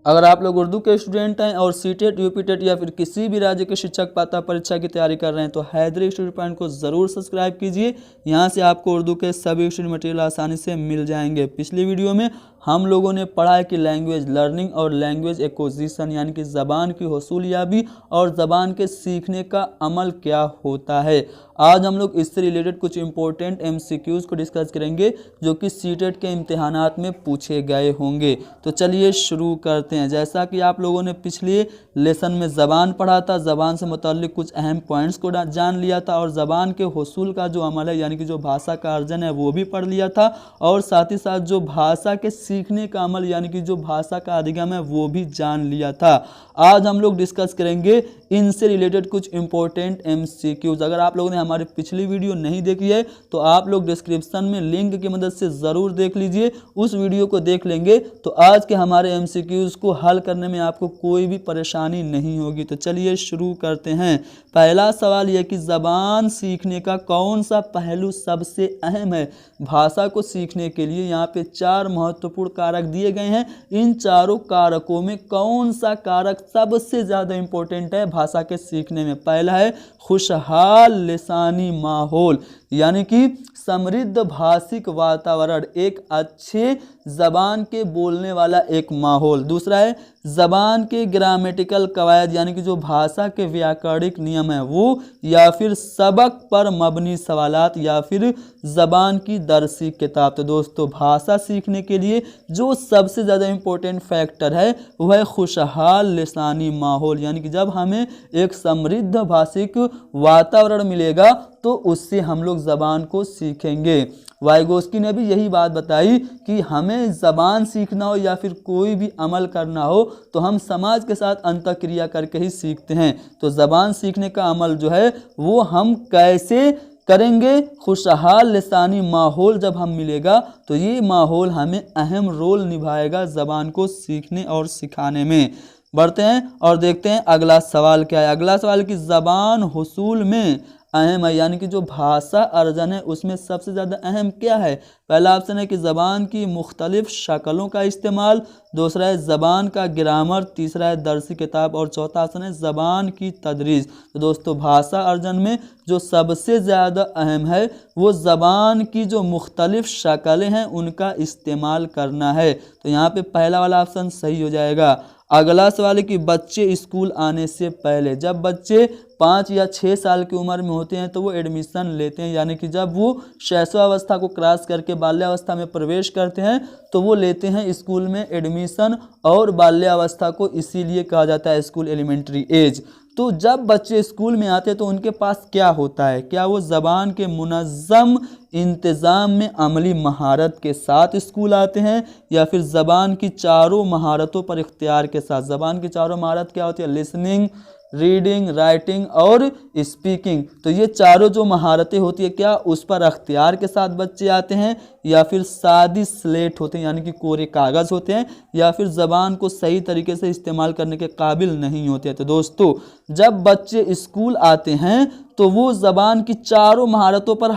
अगर आप लोग उर्दू के स्टूडेंट हैं और सीटेट, यूपीटेट या फिर किसी भी राज्य के शिक्षक पात्रता परीक्षा की तैयारी कर रहे हैं तो हैदरी स्टडी पॉइंट को ज़रूर सब्सक्राइब कीजिए। यहाँ से आपको उर्दू के सभी स्टडी मटेरियल आसानी से मिल जाएंगे। पिछली वीडियो में हम लोगों ने पढ़ा है कि लैंग्वेज लर्निंग और लैंग्वेज एक्विजिशन यानी कि ज़बान की हसूलियाबी और ज़बान के सीखने का अमल क्या होता है। आज हम लोग इससे रिलेटेड कुछ इंपॉर्टेंट एमसीक्यूज़ को डिस्कस करेंगे जो कि सीटेट के इम्तिहानात में पूछे गए होंगे। तो चलिए शुरू करते हैं। जैसा कि आप लोगों ने पिछले लेसन में ज़बान पढ़ा था, ज़बान से मुताल्लिक कुछ अहम पॉइंट्स को जान लिया था और ज़बान के हसूल का जो अमल है यानी कि जो भाषा का अर्जन है वो भी पढ़ लिया था और साथ ही साथ जो भाषा के सीखने का अमल यानी कि जो भाषा का अधिगम है वो भी जान लिया था। आज हम लोग डिस्कस करेंगे इनसे रिलेटेड कुछ इंपॉर्टेंट एमसीक्यूज। अगर आप लोगों ने हमारी पिछली वीडियो नहीं देखी है तो आप लोग डिस्क्रिप्शन में लिंक की मदद से ज़रूर देख लीजिए। उस वीडियो को देख लेंगे तो आज के हमारे एमसीक्यूज को हल करने में आपको कोई भी परेशानी नहीं होगी। तो चलिए शुरू करते हैं। पहला सवाल यह कि ज़बान सीखने का कौन सा पहलू सबसे अहम है। भाषा को सीखने के लिए यहाँ पे 4 महत्वपूर्ण कारक दिए गए हैं। इन चारों कारकों में कौन सा कारक सबसे ज़्यादा इंपॉर्टेंट है भाषा के सीखने में। पहला है खुशहाल लिसानी माहौल यानी कि समृद्ध भाषिक वातावरण, एक अच्छे ज़बान के बोलने वाला एक माहौल। दूसरा है ज़बान के ग्रामेटिकल कवायद यानी कि जो भाषा के व्याकरणिक नियम है वो, या फिर सबक पर मबनी सवालात, या फिर ज़बान की दरसी किताब। तो दोस्तों भाषा सीखने के लिए जो सबसे ज़्यादा इम्पोर्टेंट फैक्टर है वह है खुशहाल लिसानी माहौल यानी कि जब हमें एक समृद्ध भाषिक वातावरण मिलेगा तो उससे हम लोग ज़बान को सीखेंगे। वाइगोस्की ने भी यही बात बताई कि हमें ज़बान सीखना हो या फिर कोई भी अमल करना हो तो हम समाज के साथ अंतःक्रिया करके ही सीखते हैं। तो ज़बान सीखने का अमल जो है वो हम कैसे करेंगे, खुशहाल लिसानी माहौल जब हम मिलेगा तो ये माहौल हमें अहम रोल निभाएगा ज़बान को सीखने और सिखाने में। बढ़ते हैं और देखते हैं अगला सवाल क्या है। अगला सवाल कि ज़बान हुसूल में अहम है यानी कि जो भाषा अर्जन है उसमें सबसे ज़्यादा अहम क्या है। पहला ऑप्शन है कि ज़बान की मुख्तलिफ शक्लों का इस्तेमाल, दूसरा है ज़बान का ग्रामर, तीसरा है दरसी किताब और चौथा ऑप्शन है ज़बान की तदरीस। तो दोस्तों भाषा अर्जन में जो सबसे ज़्यादा अहम है वो ज़बान की जो मुख्तलिफ शक्लें हैं उनका इस्तेमाल करना है। तो यहाँ पे पहला वाला ऑप्शन सही हो जाएगा। अगला सवाल है कि बच्चे स्कूल आने से पहले, जब बच्चे 5 या 6 साल की उम्र में होते हैं तो वो एडमिशन लेते हैं यानी कि जब वो शैशवावस्था को क्रॉस करके बाल्यावस्था में प्रवेश करते हैं तो वो लेते हैं स्कूल में एडमिशन। और बाल्यावस्था को इसीलिए कहा जाता है स्कूल एलिमेंट्री एज। तो जब बच्चे स्कूल में आते हैं तो उनके पास क्या होता है, क्या वो ज़बान के मुनज़्ज़म इंतज़ाम में अमली महारत के साथ स्कूल आते हैं या फिर ज़बान की चारों महारतों पर इख्तियार के साथ। ज़बान की चारों महारत क्या होती है, लिसनिंग, रीडिंग, राइटिंग और स्पीकिंग। तो ये चारों जो महारतें होती है क्या उस पर अख्तियार के साथ बच्चे आते हैं या फिर सादी स्लेट होते हैं यानी कि कोरे कागज़ होते हैं या फिर ज़बान को सही तरीके से इस्तेमाल करने के काबिल नहीं होते हैं। तो दोस्तों जब बच्चे स्कूल आते हैं तो वो ज़बान की चारों महारतों पर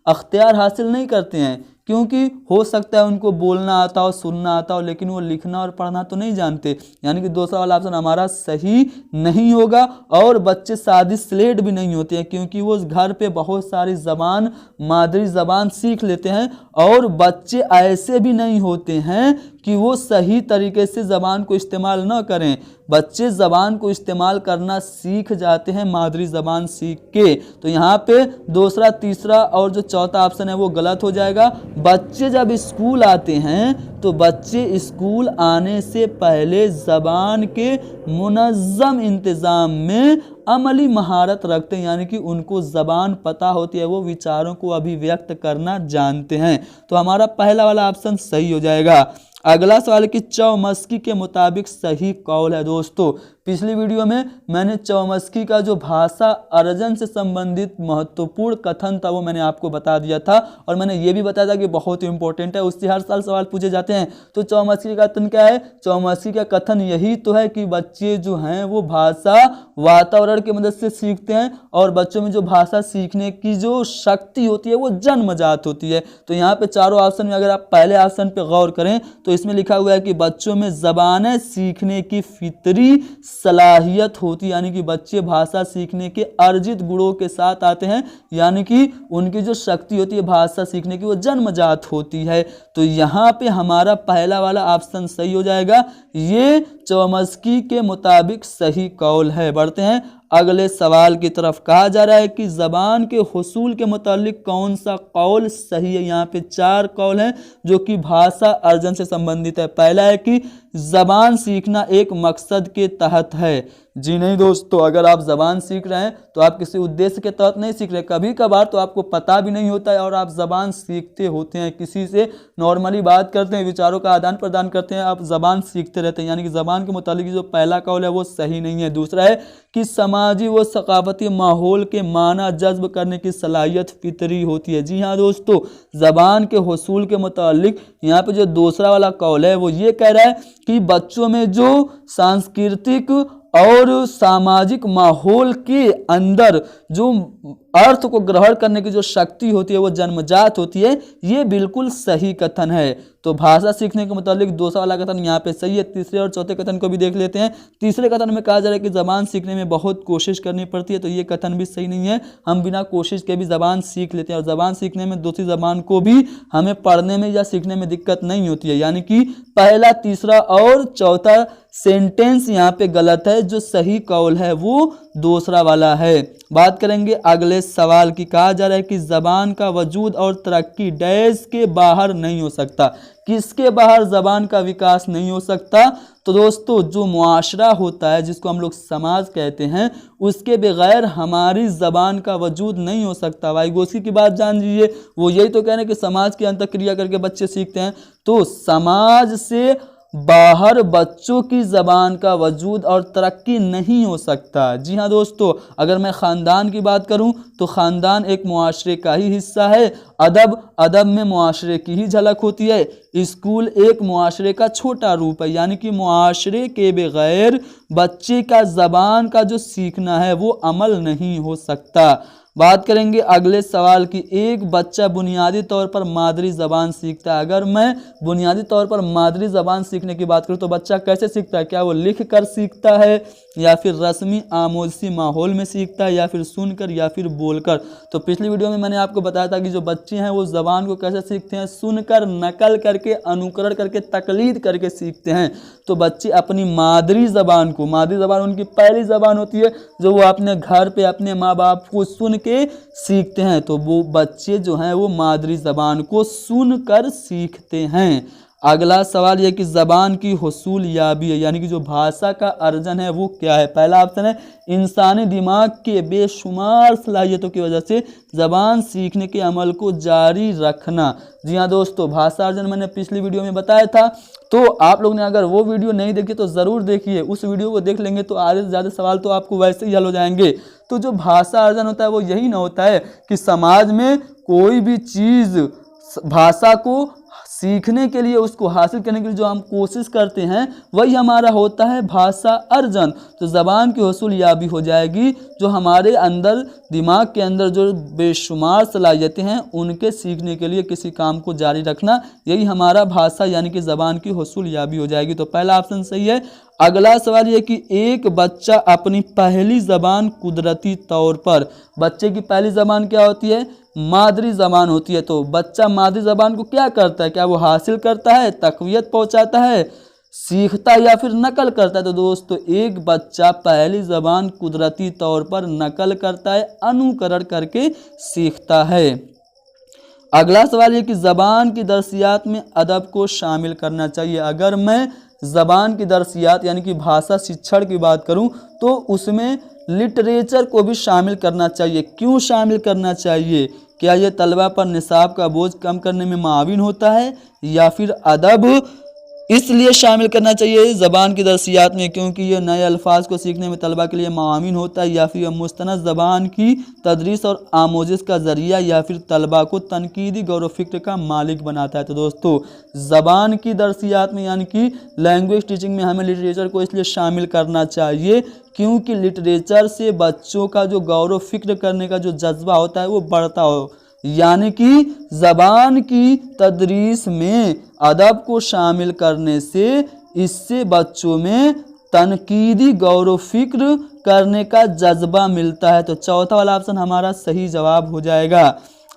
अख्तियार हासिल नहीं करते हैं, क्योंकि हो सकता है उनको बोलना आता हो, सुनना आता हो, लेकिन वो लिखना और पढ़ना तो नहीं जानते। यानी कि दूसरा वाला ऑप्शन हमारा सही नहीं होगा। और बच्चे सादी स्लेट भी नहीं होते हैं क्योंकि वो घर पे बहुत सारी ज़बान, मादरी ज़बान सीख लेते हैं। और बच्चे ऐसे भी नहीं होते हैं कि वो सही तरीके से ज़बान को इस्तेमाल न करें। बच्चे ज़बान को इस्तेमाल करना सीख जाते हैं मादरी ज़बान सीख के। तो यहाँ पे दूसरा, तीसरा और जो चौथा ऑप्शन है वो गलत हो जाएगा। बच्चे जब स्कूल आते हैं तो बच्चे स्कूल आने से पहले ज़बान के मुनज़्ज़म इंतज़ाम में अमली महारत रखते हैं यानी कि उनको ज़बान पता होती है, वो विचारों को अभिव्यक्त करना जानते हैं। तो हमारा पहला वाला ऑप्शन सही हो जाएगा। अगला सवाल कि चौमस्की के मुताबिक सही कौल है। दोस्तों पिछली वीडियो में मैंने चौमस्की का जो भाषा अर्जन से संबंधित महत्वपूर्ण कथन था वो मैंने आपको बता दिया था और मैंने ये भी बताया था कि बहुत ही इंपॉर्टेंट है, उससे हर साल सवाल पूछे जाते हैं। तो चौमस्की का कथन क्या है? चौमस्की का कथन यही तो है कि बच्चे जो हैं वो भाषा वातावरण की मदद से सीखते हैं और बच्चों में जो भाषा सीखने की जो शक्ति होती है वो जन्मजात होती है। तो यहाँ पे चारों ऑप्शन में अगर आप पहले ऑप्शन पे गौर करें तो इसमें लिखा हुआ है कि बच्चों में ज़बानें सीखने की फितरी सलाहियत होती है, यानी कि बच्चे भाषा सीखने के अर्जित गुणों के साथ आते हैं, यानी कि उनकी जो शक्ति होती है भाषा सीखने की वो जन्मजात होती है। तो यहाँ पे हमारा पहला वाला ऑप्शन सही हो जाएगा, ये चौमस्की के मुताबिक सही कौल है। बढ़ते हैं अगले सवाल की तरफ। कहा जा रहा है कि ज़बान के हुसूल के मुतालिक कौन सा कौल सही है। यहाँ पे 4 कौल हैं जो कि भाषा अर्जन से संबंधित है। पहला है कि ज़बान सीखना एक मकसद के तहत है। जी नहीं दोस्तों, अगर आप ज़बान सीख रहे हैं तो आप किसी उद्देश्य के तहत नहीं सीख रहे। कभी कभार तो आपको पता भी नहीं होता है और आप ज़बान सीखते होते हैं, किसी से नॉर्मली बात करते हैं, विचारों का आदान प्रदान करते हैं, आप ज़बान सीखते रहते हैं, यानी कि ज़बान के मुतालिक जो पहला कौल है वो सही नहीं है। दूसरा है कि समाजी व सकाफती माहौल के माना जज्ब करने की सलाहियत फितरी होती है। जी हाँ दोस्तों, ज़बान के हुसूल के मुतालिक यहाँ पे जो दूसरा वाला कौल है वो ये कह रहा है कि बच्चों में जो सांस्कृतिक और सामाजिक माहौल के अंदर जो अर्थ को ग्रहण करने की जो शक्ति होती है वो जन्मजात होती है। ये बिल्कुल सही कथन है। तो भाषा सीखने के मुतालिक दूसरा वाला कथन यहाँ पे सही है। तीसरे और चौथे कथन को भी देख लेते हैं। तीसरे कथन में कहा जा रहा है कि ज़बान सीखने में बहुत कोशिश करनी पड़ती है, तो ये कथन भी सही नहीं है। हम बिना कोशिश के भी ज़बान सीख लेते हैं और ज़बान सीखने में दूसरी ज़बान को भी हमें पढ़ने में या सीखने में दिक्कत नहीं होती है। यानी कि पहला, तीसरा और चौथा सेंटेंस यहाँ पे गलत है। जो सही कौल है वो दूसरा वाला है। बात करेंगे अगले सवाल की। कहा जा रहा है कि ज़बान का वजूद और तरक्की डैश के बाहर नहीं हो सकता। किसके बाहर ज़बान का विकास नहीं हो सकता? तो दोस्तों, जो मुआशरा होता है जिसको हम लोग समाज कहते हैं, उसके बगैर हमारी ज़बान का वजूद नहीं हो सकता। वाइगोस्की की बात जान लीजिए, वो यही तो कह रहे हैं कि समाज की अंतःक्रिया करके बच्चे सीखते हैं। तो समाज से बाहर बच्चों की ज़बान का वजूद और तरक्की नहीं हो सकता। जी हाँ दोस्तों, अगर मैं ख़ानदान की बात करूं तो ख़ानदान एक मुआशरे का ही हिस्सा है। अदब में मुआशरे की ही झलक होती है। स्कूल एक मुआशरे का छोटा रूप है, यानी कि मुआशरे के बगैर बच्चे का ज़बान का जो सीखना है वो अमल नहीं हो सकता। बात करेंगे अगले सवाल की। एक बच्चा बुनियादी तौर पर मादरी ज़बान सीखता है। अगर मैं बुनियादी तौर पर मादरी ज़बान सीखने की बात करूं तो बच्चा कैसे सीखता है? क्या वो लिख कर सीखता है, या फिर रस्मी आमोसी माहौल में सीखता है, या फिर सुनकर, या फिर बोलकर? तो पिछली वीडियो में मैंने आपको बताया था कि जो बच्चे हैं वो ज़बान को कैसे सीखते हैं? सुनकर, नकल करके, अनुकरण करके, तकलीद करके सीखते हैं। तो बच्चे अपनी मादरी ज़बान को, मादरी ज़बान उनकी पहली ज़बान होती है जो वो अपने घर पे अपने माँ बाप को सुन के सीखते हैं। तो वो बच्चे जो हैं वो मादरी ज़बान को सुनकर सीखते हैं। अगला सवाल यह कि ज़बान की हुसूल याबी है, यानी कि जो भाषा का अर्जन है वो क्या है? पहला ऑप्शन है इंसानी दिमाग के बेशुमार सलाहियतों की वजह से ज़बान सीखने के अमल को जारी रखना। जी हाँ दोस्तों, भाषा अर्जन मैंने पिछली वीडियो में बताया था, तो आप लोग ने अगर वो वीडियो नहीं देखी तो ज़रूर देखिए। उस वीडियो को देख लेंगे तो आधे से ज़्यादा सवाल तो आपको वैसे ही हल हो जाएंगे। तो जो भाषा अर्जन होता है वो यही ना होता है कि समाज में कोई भी चीज़, भाषा को सीखने के लिए, उसको हासिल करने के लिए जो हम कोशिश करते हैं वही हमारा होता है भाषा अर्जन। तो ज़बान की हुसूल याबी हो जाएगी जो हमारे अंदर, दिमाग के अंदर जो बेशुमार सलाहियतें हैं उनके सीखने के लिए किसी काम को जारी रखना, यही हमारा भाषा यानी कि ज़बान की हुसूल याबी हो जाएगी। तो पहला ऑप्शन सही है। अगला सवाल ये कि एक बच्चा अपनी पहली ज़बान कुदरती तौर पर, बच्चे की पहली ज़बान क्या होती है? मादरी ज़बान होती है। तो बच्चा मादरी ज़बान को क्या करता है? क्या वो हासिल करता है, तक़वियत पहुंचाता है, सीखता है, या फिर नकल करता है? तो दोस्तों, एक बच्चा पहली ज़बान कुदरती तौर पर नकल करता है, अनुकरण करके सीखता है। अगला सवाल ये कि ज़बान की दरसियात में अदब को शामिल करना चाहिए। अगर मैं ज़बान की दरसियात यानी कि भाषा शिक्षण की बात करूं तो उसमें लिटरेचर को भी शामिल करना चाहिए। क्यों शामिल करना चाहिए? क्या यह तलबा पर निसाब का बोझ कम करने में माविन होता है, या फिर अदब इसलिए शामिल करना चाहिए ज़बान की दरसियात में क्योंकि ये नए अल्फाज को सीखने में तलबा के लिए माविन होता है, या फिर यह मुस्तनद ज़बान की तदरीस और आमोजिश का ज़रिया, या फिर तलबा को तनकीदी गौर व फिक्र का मालिक बनाता है? तो दोस्तों, ज़बान की दरसियात में यानी कि लैंग्वेज टीचिंग में हमें लिटरेचर को इसलिए शामिल करना चाहिए क्योंकि लिटरेचर से बच्चों का जो गौर व फिक्र करने का जो जज्बा होता है वो बढ़ता यानी कि ज़बान की तदरीस में अदब को शामिल करने से इससे बच्चों में तनकीदी गौर व फिक्र करने का जज्बा मिलता है। तो चौथा वाला ऑप्शन हमारा सही जवाब हो जाएगा।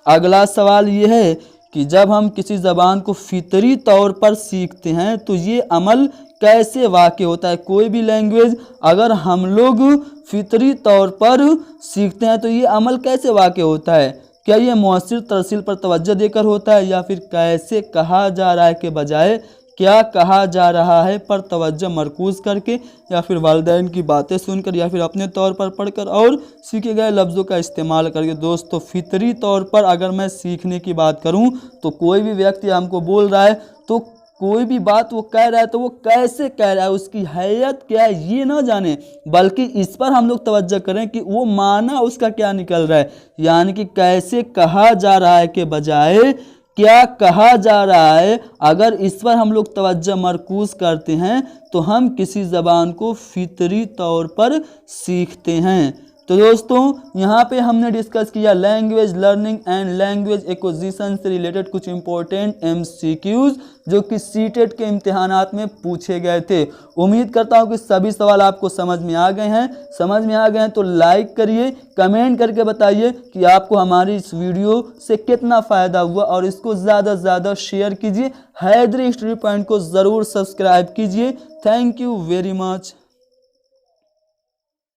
अगला सवाल ये है कि जब हम किसी ज़बान को फितरी तौर पर सीखते हैं तो ये अमल कैसे वाक़ई होता है। कोई भी लैंग्वेज अगर हम लोग फितरी तौर पर सीखते हैं तो ये अमल कैसे वाक़ई होता है। क्या ये मौसिर तरसील पर तवज्जो देकर होता है, या फिर कैसे कहा जा रहा है के बजाय क्या कहा जा रहा है पर तवज्जो मरकूज़ करके, या फिर वालिदैन की बातें सुनकर, या फिर अपने तौर पर पढ़कर और सीखे गए लफ्ज़ों का इस्तेमाल करके। दोस्तों फितरी तौर पर अगर मैं सीखने की बात करूं तो कोई भी व्यक्ति हमको बोल रहा है तो कोई भी बात वो कह रहा है तो वो कैसे कह रहा है, उसकी हैयत क्या है ये ना जाने, बल्कि इस पर हम लोग तवज्जो करें कि वो माना उसका क्या निकल रहा है। यानी कि कैसे कहा जा रहा है के बजाय क्या कहा जा रहा है, अगर इस पर हम लोग तवज्जो मरकूज़ करते हैं तो हम किसी ज़बान को फितरी तौर पर सीखते हैं। तो दोस्तों यहाँ पे हमने डिस्कस किया language learning and language acquisition से रिलेटेड कुछ इंपॉर्टेंट MCQs जो कि सीटेट के इम्तिहानात में पूछे गए थे। उम्मीद करता हूँ कि सभी सवाल आपको समझ में आ गए हैं। समझ में आ गए हैं तो लाइक करिए, कमेंट करके बताइए कि आपको हमारी इस वीडियो से कितना फ़ायदा हुआ, और इसको ज़्यादा से ज़्यादा शेयर कीजिए। हैदरी स्टडी पॉइंट को ज़रूर सब्सक्राइब कीजिए। Thank you very much.